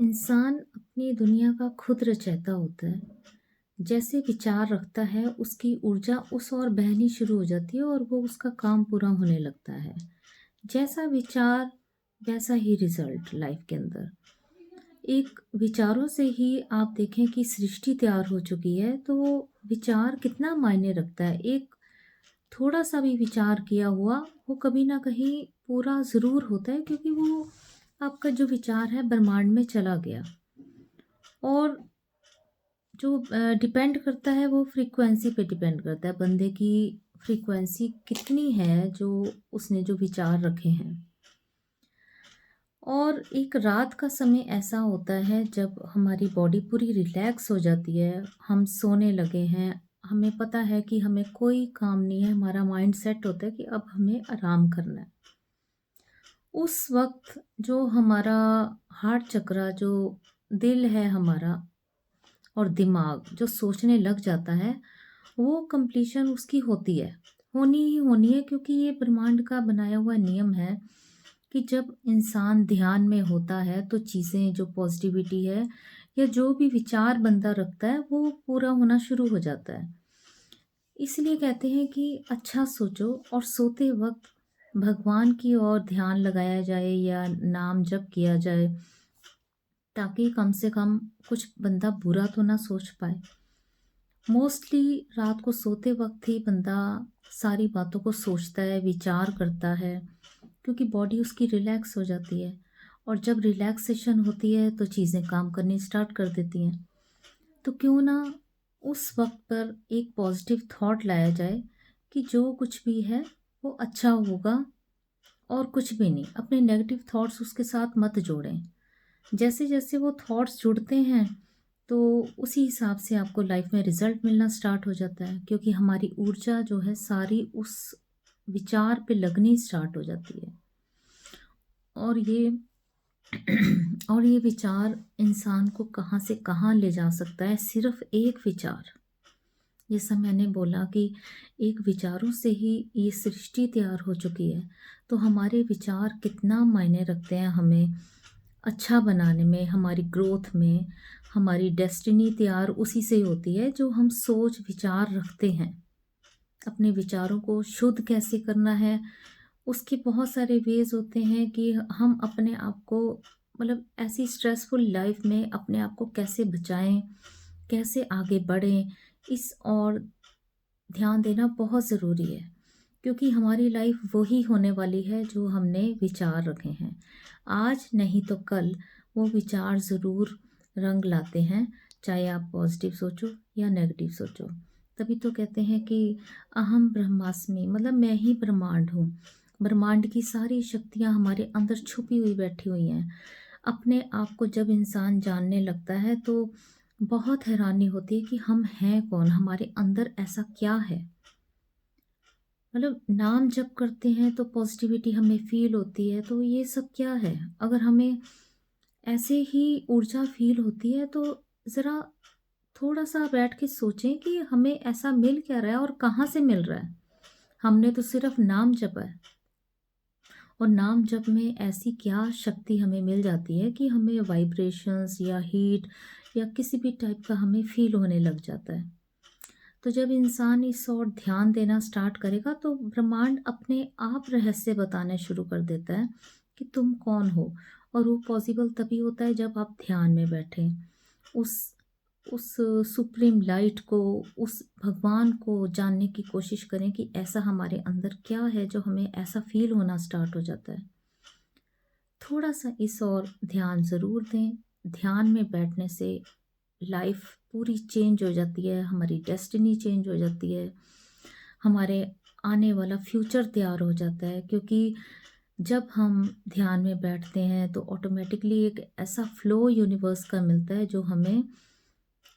इंसान अपनी दुनिया का खुद रचयिता होता है। जैसे विचार रखता है उसकी ऊर्जा उस ओर बहनी शुरू हो जाती है और वो उसका काम पूरा होने लगता है। जैसा विचार वैसा ही रिजल्ट लाइफ के अंदर। एक विचारों से ही आप देखें कि सृष्टि तैयार हो चुकी है, तो विचार कितना मायने रखता है। एक थोड़ा सा भी विचार किया हुआ वो कभी ना कहीं पूरा ज़रूर होता है, क्योंकि वो आपका जो विचार है ब्रह्मांड में चला गया। और जो डिपेंड करता है वो फ्रीक्वेंसी पे डिपेंड करता है, बंदे की फ्रीक्वेंसी कितनी है, जो उसने जो विचार रखे हैं। और एक रात का समय ऐसा होता है जब हमारी बॉडी पूरी रिलैक्स हो जाती है, हम सोने लगे हैं, हमें पता है कि हमें कोई काम नहीं है, हमारा माइंड सेट होता है कि अब हमें आराम करना है। उस वक्त जो हमारा हार्ट चक्रा, जो दिल है हमारा और दिमाग जो सोचने लग जाता है, वो कंप्लीशन उसकी होती है, होनी ही होनी है, क्योंकि ये ब्रह्मांड का बनाया हुआ नियम है कि जब इंसान ध्यान में होता है तो चीज़ें, जो पॉजिटिविटी है या जो भी विचार बंदा रखता है, वो पूरा होना शुरू हो जाता है। इसलिए कहते हैं कि अच्छा सोचो और सोते वक्त भगवान की ओर ध्यान लगाया जाए या नाम जप किया जाए, ताकि कम से कम कुछ बंदा बुरा तो ना सोच पाए। मोस्टली रात को सोते वक्त ही बंदा सारी बातों को सोचता है, विचार करता है, क्योंकि बॉडी उसकी रिलैक्स हो जाती है। और जब रिलैक्सेशन होती है तो चीज़ें काम करनी स्टार्ट कर देती हैं। तो क्यों ना उस वक्त पर एक पॉजिटिव थॉट लाया जाए कि जो कुछ भी है वो अच्छा होगा, और कुछ भी नहीं, अपने नेगेटिव थॉट्स उसके साथ मत जोड़ें। जैसे जैसे वो थॉट्स जुड़ते हैं, तो उसी हिसाब से आपको लाइफ में रिजल्ट मिलना स्टार्ट हो जाता है, क्योंकि हमारी ऊर्जा जो है सारी उस विचार पे लगनी स्टार्ट हो जाती है। और ये और ये विचार इंसान को कहाँ से कहाँ ले जा सकता है, सिर्फ एक विचार। जैसा मैंने बोला कि एक विचारों से ही ये सृष्टि तैयार हो चुकी है। तो हमारे विचार कितना मायने रखते हैं हमें अच्छा बनाने में, हमारी ग्रोथ में। हमारी डेस्टिनी तैयार उसी से होती है जो हम सोच विचार रखते हैं। अपने विचारों को शुद्ध कैसे करना है, उसके बहुत सारे वेज होते हैं कि हम अपने आप को, मतलब ऐसी स्ट्रेसफुल लाइफ में अपने आप को कैसे बचाएं, कैसे आगे बढ़ें, इस और ध्यान देना बहुत ज़रूरी है। क्योंकि हमारी लाइफ वही होने वाली है जो हमने विचार रखे हैं। आज नहीं तो कल वो विचार ज़रूर रंग लाते हैं, चाहे आप पॉजिटिव सोचो या नेगेटिव सोचो। तभी तो कहते हैं कि अहम ब्रह्मास्मि, मतलब मैं ही ब्रह्मांड हूँ। ब्रह्मांड की सारी शक्तियाँ हमारे अंदर छुपी हुई बैठी हुई हैं। अपने आप को जब इंसान जानने लगता है तो बहुत हैरानी होती है कि हम हैं कौन, हमारे अंदर ऐसा क्या है। मतलब नाम जप करते हैं तो पॉजिटिविटी हमें फील होती है, तो ये सब क्या है। अगर हमें ऐसे ही ऊर्जा फील होती है, तो ज़रा थोड़ा सा बैठ के सोचें कि हमें ऐसा मिल क्या रहा है और कहाँ से मिल रहा है। हमने तो सिर्फ नाम जपा है, और नाम जप में ऐसी क्या शक्ति हमें मिल जाती है कि हमें वाइब्रेशंस या हीट या किसी भी टाइप का हमें फील होने लग जाता है। तो जब इंसान इस ओर ध्यान देना स्टार्ट करेगा तो ब्रह्मांड अपने आप रहस्य बताने शुरू कर देता है कि तुम कौन हो। और वो पॉसिबल तभी होता है जब आप ध्यान में बैठें, उस उस सुप्रीम लाइट को, उस भगवान को जानने की कोशिश करें कि ऐसा हमारे अंदर क्या है जो हमें ऐसा फील होना स्टार्ट हो जाता है। थोड़ा सा इस ओर ध्यान ज़रूर दें। ध्यान में बैठने से लाइफ पूरी चेंज हो जाती है, हमारी डेस्टिनी चेंज हो जाती है, हमारे आने वाला फ्यूचर तैयार हो जाता है। क्योंकि जब हम ध्यान में बैठते हैं तो ऑटोमेटिकली एक ऐसा फ्लो यूनिवर्स का मिलता है जो हमें